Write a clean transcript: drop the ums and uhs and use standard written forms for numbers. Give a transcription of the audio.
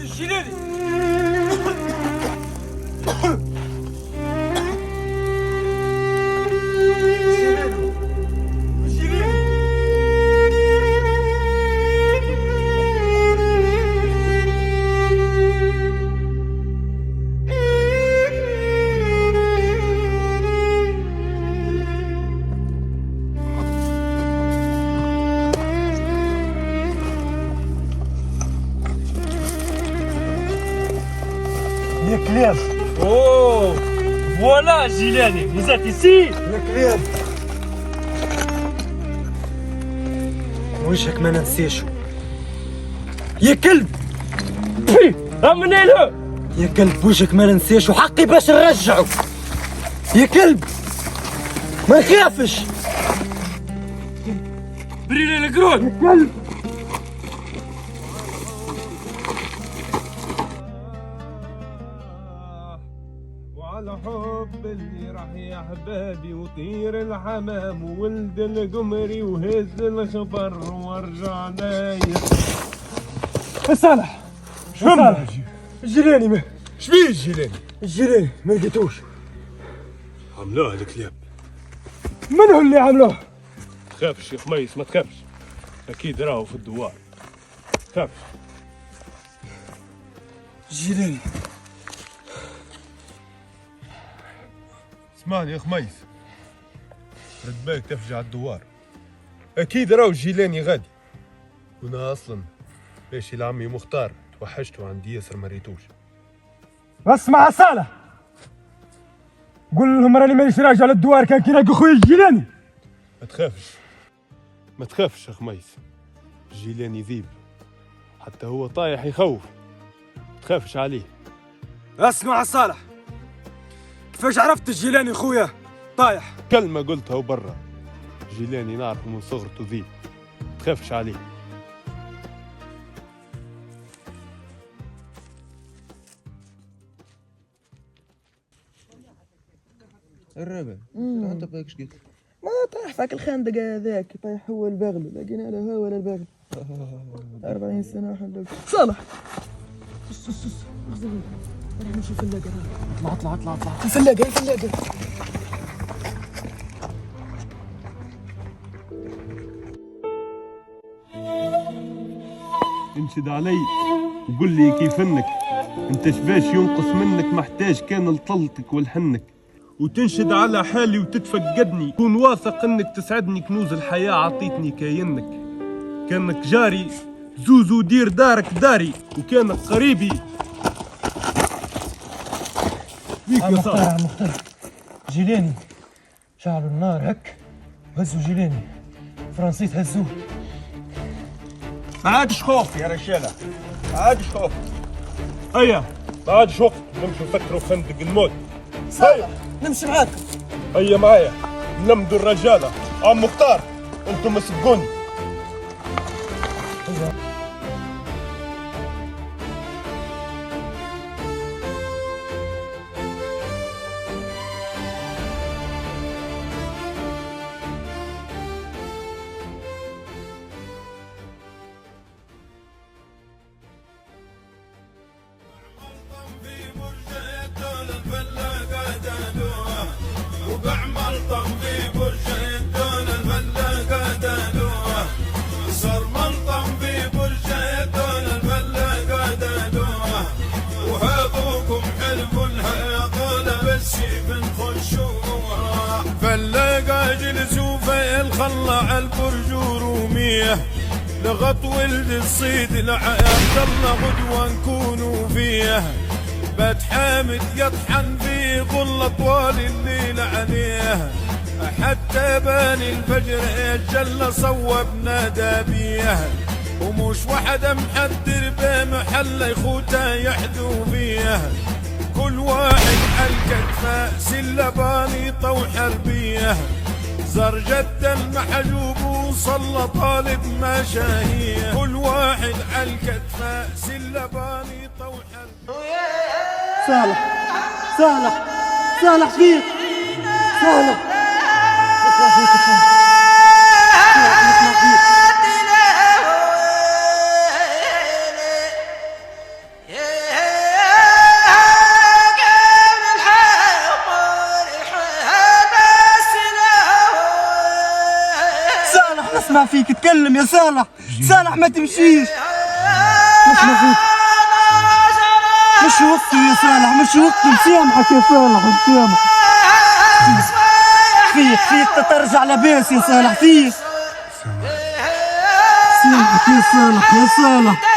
الجيلاني. يا كلاب. اوه فوالا جيلاني vous êtes ici. يا كلاب وشك ما ننسيشو. يا كلب بي رمني يا كلب وشك ما ننسيشو، حقي باش نرجعو. يا كلب ما نخافش. بريلي القرون. يا كلب وعلى حب اللي راح يا حبابي وطير الحمام وولد القمري وهز الخبر وارجع نايم. صالح شنو الجيلاني ما شبيه الجيلاني؟ الجيلاني ما لقيتوش. عملوها الكلاب. من هو اللي عملوه؟ تخافش يا خميس ما تخافش، اكيد راهو في الدوار. تخافش. الجيلاني اسمعني يا خميس، رد بالك تفجع الدوار، اكيد راهو الجيلاني غادي. وانا اصلا باش لعمي مختار توحشته عندي ياسر ما ريتوش. اسمع صالح، قول لهم راني مانيش راجع للدوار كان كي نلقى خويا الجيلاني. ما تخافش ما تخافش يا خميس، الجيلاني ذيب حتى هو طايح يخوف، ما تخافش عليه. اسمع صالح، كيفاش عرفت الجيلاني خويا طايح؟ كلمة قلتها وبرا، جيلاني نعرفه من صغرته ذيب، ما تخافش عليه. الربع انت باك ايش قلت؟ ما طايح فاك الخندق هذاك، طايح هو البغل، لقينا له هو ولا البغل. 40 سنة وحلوك. صالح اخذ راح نمشي في الفلاقة. اطلع الفلاقة. انشد علي وقل لي كيف انك انت شباش ينقص منك، محتاج كان لطلتك والحنك، وتنشد على حالي وتتفقدني، كون واثق انك تسعدني، كنوز الحياة عطيتني كاينك، كانك جاري زوزو دير دارك داري، وكانك قريبي بيك يا صاحبي. مختار جيلاني شعلوا النار هك هزوا جيلاني، فرنسيس هزوه. ما عادش خوف يا رجالة، ما عادش خوف. هيا ما عادش وقت نمشي نفكروا في خندق الموت. هيا نمشي معاك. هيا معايا نلمدوا الرجالة. عم مختار انتم مسبقوني. فلاقة جلسوا في الخلة عالبرج وروميه، لغط ولد الصيد لعبد الله غدوة نكونوا فيه، بات حامد يطحن في ظل طوال الليل عليه، حتى بان الفجر الجل صوب نادى بيه، ومش وحدة محدر بمحل يخوته يحدو فيه، كل واحد عالكتفة سلبانيطة وحربية، زر جد المحجوب وصلى طالب مشاهية، كل واحد عالكتفة سلبانيطة وحربية. صالح فيك صالح. فيك تكلم يا صالح. صالح ما تمشيش. مش مفيك، مش وقته يا صالح، مش وقته. مسامحك يا صالح، مسامحك. فيك ترجع لباس يا صالح. فيك سامحك يا صالح، يا صالح.